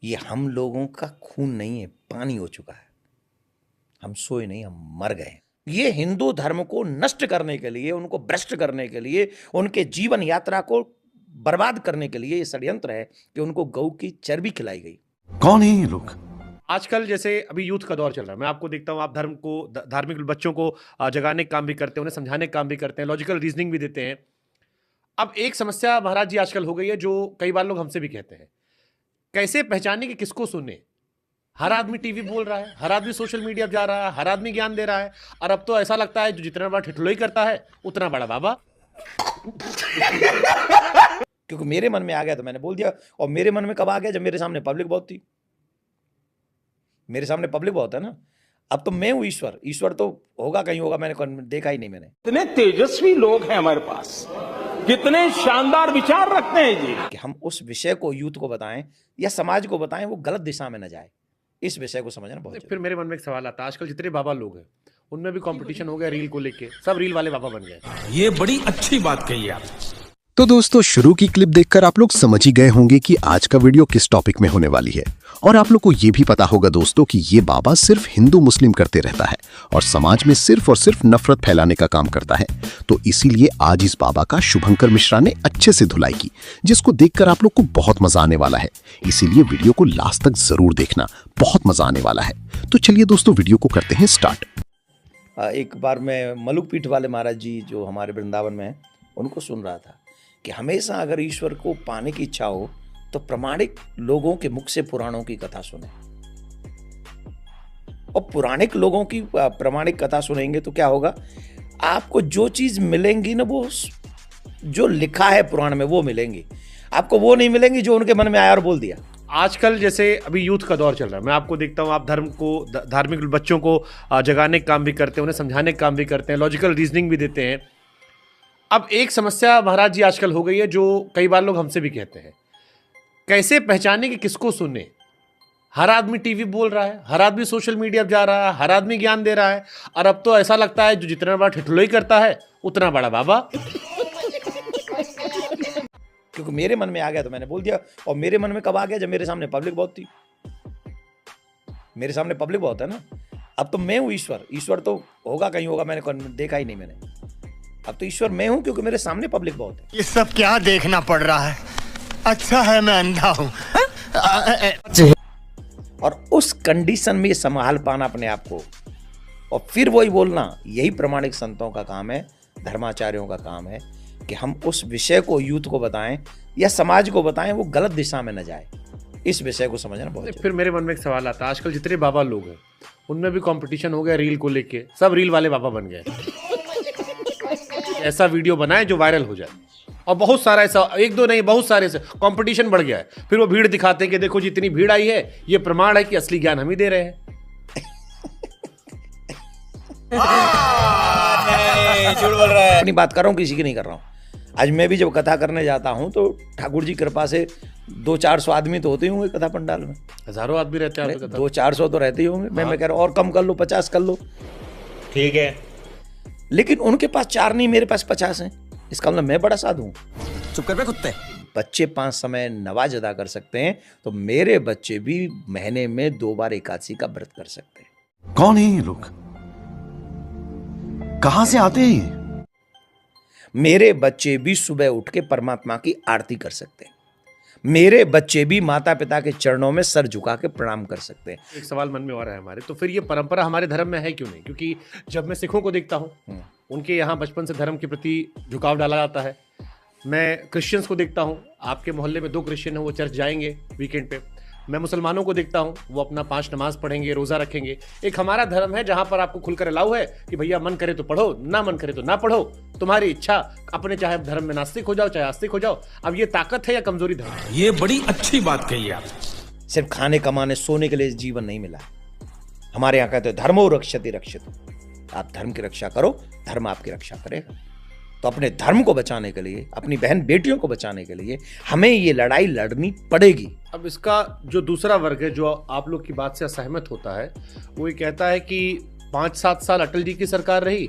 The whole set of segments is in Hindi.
ये हम लोगों का खून नहीं है, पानी हो चुका है। हम सोए नहीं, हम मर गए। ये हिंदू धर्म को नष्ट करने के लिए, उनको भ्रष्ट करने के लिए, उनके जीवन यात्रा को बर्बाद करने के लिए ये षड्यंत्र है कि उनको गऊ की चर्बी खिलाई गई। कौन है ये लोग? आजकल जैसे अभी यूथ का दौर चल रहा है, मैं आपको देखता हूँ, आप धर्म को धार्मिक बच्चों को जगाने का काम भी करते हैं, उन्हें समझाने का काम भी करते हैं, लॉजिकल रीजनिंग भी देते हैं। अब एक समस्या महाराज जी आजकल हो गई है, जो कई बार लोग हमसे भी कहते हैं, कैसे पहचाने कि किसको सुने। हर आदमी टीवी बोल रहा है, हर आदमी सोशल मीडिया पे जा रहा है, हर आदमी ज्ञान दे रहा है, और अब तो ऐसा लगता है जो जितना बड़ा ठिठुलोई करता है उतना बड़ा बाबा। क्योंकि मेरे मन में आ गया तो मैंने बोल दिया। और मेरे मन में कब आ गया? जब मेरे सामने पब्लिक बहुत थी। मेरे सामने पब्लिक बहुत है ना। अब तो मैं हूं ईश्वर। ईश्वर तो होगा कहीं होगा, मैंने देखा ही नहीं। मैंने कितने तेजस्वी लोग हैं हमारे पास, कितने शानदार विचार रखते हैं जी। कि हम उस विषय को यूथ को बताएं या समाज को बताएं, वो गलत दिशा में न जाए, इस विषय को समझना बहुत जरूरी। फिर मेरे मन में एक सवाल आता है, आजकल जितने बाबा लोग हैं उनमें भी कंपटीशन हो गया रील को लेके, सब रील वाले बाबा बन गए। ये बड़ी अच्छी बात कही आप। तो दोस्तों, शुरू की क्लिप देखकर आप लोग समझ ही गए होंगे कि आज का वीडियो किस टॉपिक में होने वाली है। और आप लोग को ये भी पता होगा दोस्तों कि ये बाबा सिर्फ हिंदू मुस्लिम करते रहता है और समाज में सिर्फ और सिर्फ नफरत फैलाने का काम करता है। तो इसीलिए आज इस बाबा का शुभंकर मिश्रा ने अच्छे से धुलाई की, जिसको देखकर आप लोग को बहुत मजा आने वाला है। इसीलिए वीडियो को लास्ट तक जरूर देखना, बहुत मजा आने वाला है। तो चलिए दोस्तों, वीडियो को करते हैं स्टार्ट। एक बार मैं मलुक पीठ वाले महाराज जी जो हमारे वृंदावन में हैं, उनको सुन रहा था कि हमेशा अगर ईश्वर को पाने की इच्छा हो तो प्रामाणिक लोगों के मुख से पुराणों की कथा सुने। और पुराणिक लोगों की प्रामाणिक कथा सुनेंगे तो क्या होगा, आपको जो चीज मिलेंगी ना, वो जो लिखा है पुराण में वो मिलेंगी। आपको वो नहीं मिलेंगी जो उनके मन में आया और बोल दिया। आजकल जैसे अभी यूथ का दौर चल रहा है, मैं आपको देखता हूँ, आप धर्म को धार्मिक बच्चों को जगाने का काम भी करते हैं, उन्हें समझाने का काम भी करते हैं, लॉजिकल रीजनिंग भी देते हैं। अब एक समस्या महाराज जी आजकल हो गई है, जो कई बार लोग हमसे भी कहते हैं, कैसे पहचाने कि किसको सुने। हर आदमी टीवी बोल रहा है, हर आदमी सोशल मीडिया पे जा रहा है, हर आदमी ज्ञान दे रहा है, और अब तो ऐसा लगता है जो जितना बड़ा ठिठुलोई करता है उतना बड़ा बाबा। क्योंकि मेरे मन में आ गया तो मैंने बोल दिया। और मेरे मन में कब आ गया? जब मेरे सामने पब्लिक बहुत थी। मेरे सामने पब्लिक बहुत है ना। अब तो मैं हूं ईश्वर। ईश्वर तो होगा कहीं होगा, मैंने देखा ही नहीं। मैंने अब तो ईश्वर मैं हूं क्योंकि मेरे सामने पब्लिक बहुत है। ये सब क्या देखना पड़ रहा है? अच्छा है मैं अंधा हूं। और उस कंडीशन में संभाल पाना अपने आप को, और फिर वही बोलना, यही प्रामाणिक संतों का काम है, धर्माचार्यों का काम है कि हम उस विषय को यूथ को बताएं या समाज को बताएं, वो गलत दिशा में न जाए। इस विषय को समझना बहुत जरूरी। फिर मेरे मन में एक सवाल आता है, आजकल जितने बाबा लोग हैं उनमें भी कंपटीशन हो गया रील को लेके, सब रील वाले बाबा बन गए। ऐसा वीडियो बनाए जो वायरल हो जाए, और बहुत सारा ऐसा, एक दो नहीं बहुत सारे से कंपटीशन बढ़ गया है। फिर वो भीड़ दिखाते हैं कि देखो जितनी भीड़ आई है, ये प्रमाण है कि असली ज्ञान हम ही दे रहे हैं। झूठ बोल रहा है। अपनी बात कर रहा हूँ, किसी की नहीं कर रहा हूँ। आज मैं भी जब कथा करने जाता हूँ तो ठाकुर जी कृपा से 200-400 आदमी तो होते ही होंगे कथा पंडाल में। हजारों आदमी रहते हैं। 200-400 तो रहते ही होंगे। मैं कह रहा हूँ और कम कर लो, 50 कर लो, ठीक है। लेकिन उनके पास 4 नहीं, मेरे पास 50 हैं। इसका मतलब मैं बड़ा साधु हूँ। चुप कर बे कुत्ते। बच्चे 5 समय नमाज अदा कर सकते हैं, तो मेरे बच्चे भी महीने में 2 बार एकादशी का व्रत कर सकते हैं। कौन है ये लोग? कहां से आते हैं ये? मेरे बच्चे भी सुबह उठ के परमात्मा की आरती कर सकते हैं। मेरे बच्चे भी माता पिता के चरणों में सर झुका के प्रणाम कर सकते हैं। एक सवाल मन में और है हमारे, तो फिर ये परंपरा हमारे धर्म में है क्यों नहीं? क्योंकि जब मैं सिखों को देखता हूँ, उनके यहाँ बचपन से धर्म के प्रति झुकाव डाला जाता है। मैं क्रिश्चियंस को देखता हूँ, आपके मोहल्ले में 2 क्रिश्चियन हैं, वो चर्च जाएंगे वीकेंड पे। मैं मुसलमानों को देखता हूँ, वो अपना 5 नमाज पढ़ेंगे, रोज़ा रखेंगे। एक हमारा धर्म है जहाँ पर आपको खुलकर अलाउ है कि भैया मन करे तो पढ़ो, ना मन करे तो ना पढ़ो, तुम्हारी इच्छा। अपने चाहे धर्म में नास्तिक हो जाओ, चाहे आस्तिक हो जाओ। अब ये ताकत है या कमजोरी धर्म? ये बड़ी अच्छी बात कही आप। सिर्फ खाने कमाने सोने के लिए जीवन नहीं मिला। हमारे यहाँ कहते हैं धर्मो रक्षति रक्षित। आप धर्म की रक्षा करो, धर्म आपकी रक्षा करेगा। तो अपने धर्म को बचाने के लिए, अपनी बहन बेटियों को बचाने के लिए हमें ये लड़ाई लड़नी पड़ेगी। अब इसका जो दूसरा वर्ग है जो आप लोग की बात से असहमत होता है, वो ये कहता है कि 5-7 साल अटल जी की सरकार रही,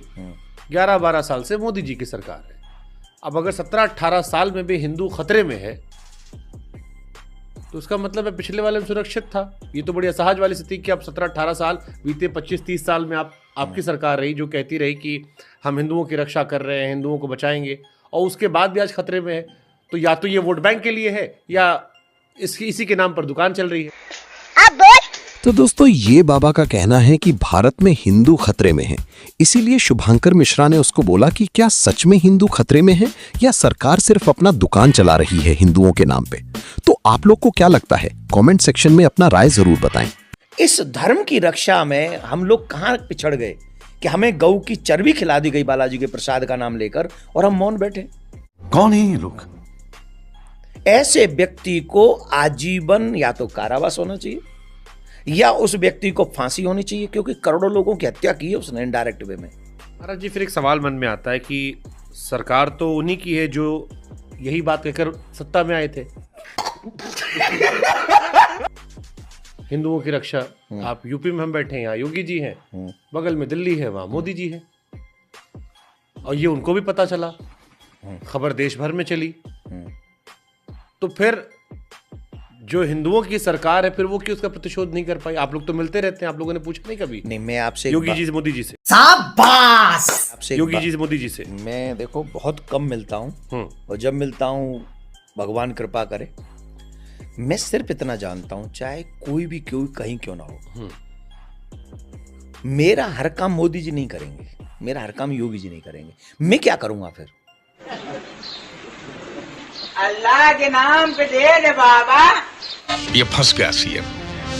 11-12 साल से मोदी जी की सरकार है। अब अगर 17-18 साल में भी हिंदू खतरे में है तो उसका मतलब है पिछले वाले में सुरक्षित था। ये तो बड़ी असहज वाली स्थिति कि अब 17-18 साल बीते, 25-30 साल में आपकी सरकार रही जो कहती रही कि हम हिंदुओं की रक्षा कर रहे हैं, हिंदुओं को बचाएंगे, और उसके बाद भी आज खतरे में है। तो या तो ये वोट बैंक के लिए है या इसी के नाम पर दुकान चल रही है। तो दोस्तों, ये बाबा का कहना है कि भारत में हिंदू खतरे में हैं। इसीलिए शुभांकर मिश्रा ने उसको बोला कि क्या सच में हिंदू खतरे में है या सरकार सिर्फ अपना दुकान चला रही है हिंदुओं के नाम पे। तो आप लोग को क्या लगता है? कमेंट सेक्शन में अपना राय जरूर बताएं। इस धर्म की रक्षा में हम लोग कहां पिछड़ गए कि हमें गऊ की चर्बी खिला दी गई बालाजी के प्रसाद का नाम लेकर और हम मौन बैठे। कौन है ये लोग? ऐसे व्यक्ति को आजीवन या तो कारावास होना चाहिए या उस व्यक्ति को फांसी होनी चाहिए, क्योंकि करोड़ों लोगों की हत्या की है उसने इनडायरेक्ट वे में। महाराज जी, फिर एक सवाल मन में आता है कि सरकार तो उन्हीं की है जो यही बात कहकर सत्ता में आए थे। हिंदुओं की रक्षा, आप यूपी में हम बैठे हैं, यहाँ योगी जी हैं, बगल में दिल्ली है, वहां मोदी जी हैं, और ये उनको भी पता चला, खबर देश भर में चली। तो फिर जो हिंदुओं की सरकार है, फिर वो क्यों उसका प्रतिशोध नहीं कर पाई? आप लोग तो मिलते रहते हैं, आप लोगों ने पूछा नहीं कभी? नहीं, मैं आपसे योगी जी से, मोदी जी से, आपसे योगी जी से, मोदी जी से मैं देखो बहुत कम मिलता हूँ, और जब मिलता हूँ भगवान कृपा करे, मैं सिर्फ इतना जानता हूँ, चाहे कोई भी क्यों कहीं क्यों ना हो, मेरा हर काम मोदी जी नहीं करेंगे, मेरा हर काम योगी जी नहीं करेंगे, मैं क्या करूंगा फिर? अल्लाह के नाम पे दे दे बाबा। ये फंस गया सीएम,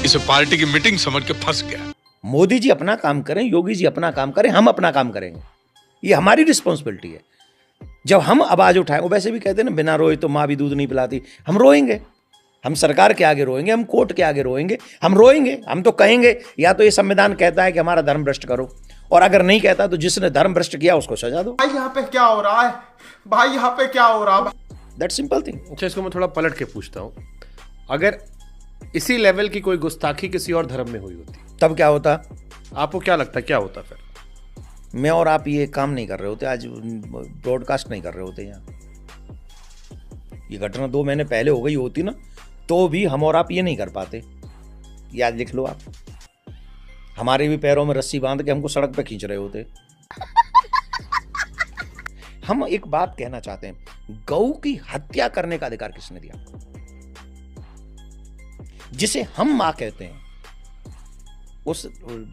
इसे पार्टी की मीटिंग समझ के फंस गया। मोदी जी अपना काम करें, योगी जी अपना काम करें, हम अपना काम करेंगे, ये हमारी रिस्पॉन्सिबिलिटी है। जब हम आवाज उठाएं, वो वैसे भी कहते हैं ना, बिना रोए तो माँ भी दूध नहीं पिलाती। हम रोएंगे, हम सरकार के आगे रोएंगे, हम कोर्ट के आगे रोएंगे, हम रोएंगे, हम तो कहेंगे या तो ये संविधान कहता है कि हमारा धर्म भ्रष्ट करो, और अगर नहीं कहता तो जिसने धर्म भ्रष्ट किया उसको सजा दो। भाई यहाँ पे क्या हो रहा है? भाई यहाँ पे क्या हो रहा है? That simple thing. अच्छा, इसको मैं थोड़ा पलट के पूछता हूँ, अगर इसी लेवल की कोई गुस्ताखी किसी और धर्म में हुई होती तब क्या होता? आपको क्या लगता है क्या होता? फिर मैं और आप ये काम नहीं कर रहे होते, आज ब्रॉडकास्ट नहीं कर रहे होते यहाँ। ये घटना 2 महीने पहले हो गई होती ना, तो भी हम और आप ये नहीं कर पाते। याद लिख लो आप, हमारे भी पैरों में रस्सी बांध के हमको सड़क पे खींच रहे होते। हम एक बात कहना चाहते हैं, गौ की हत्या करने का अधिकार किसने दिया? जिसे हम मां कहते हैं, उस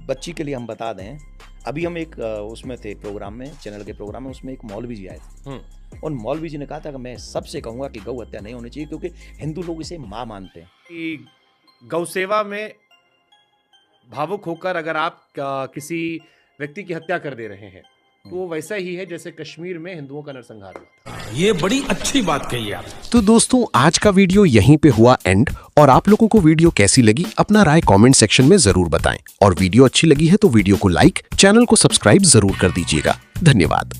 बच्ची के लिए हम बता दें, अभी हम एक उसमें थे प्रोग्राम में, चैनल के प्रोग्राम में, उसमें एक मौलवी जी आए थे। उन मौलवी जी ने कहा था कि मैं सबसे कहूंगा कि गौ हत्या नहीं होनी चाहिए, क्योंकि हिंदू लोग इसे मां मानते हैं। कि गौ सेवा में भावुक होकर अगर आप किसी व्यक्ति की हत्या कर दे रहे हैं, तो वो वैसा ही है जैसे कश्मीर में हिंदुओं का नरसंहार हुआ था। ये बड़ी अच्छी बात कही आप। तो दोस्तों, आज का वीडियो यहीं पे हुआ एंड। और आप लोगों को वीडियो कैसी लगी अपना राय कमेंट सेक्शन में जरूर बताएं, और वीडियो अच्छी लगी है तो वीडियो को लाइक, चैनल को सब्सक्राइब जरूर कर दीजिएगा। धन्यवाद।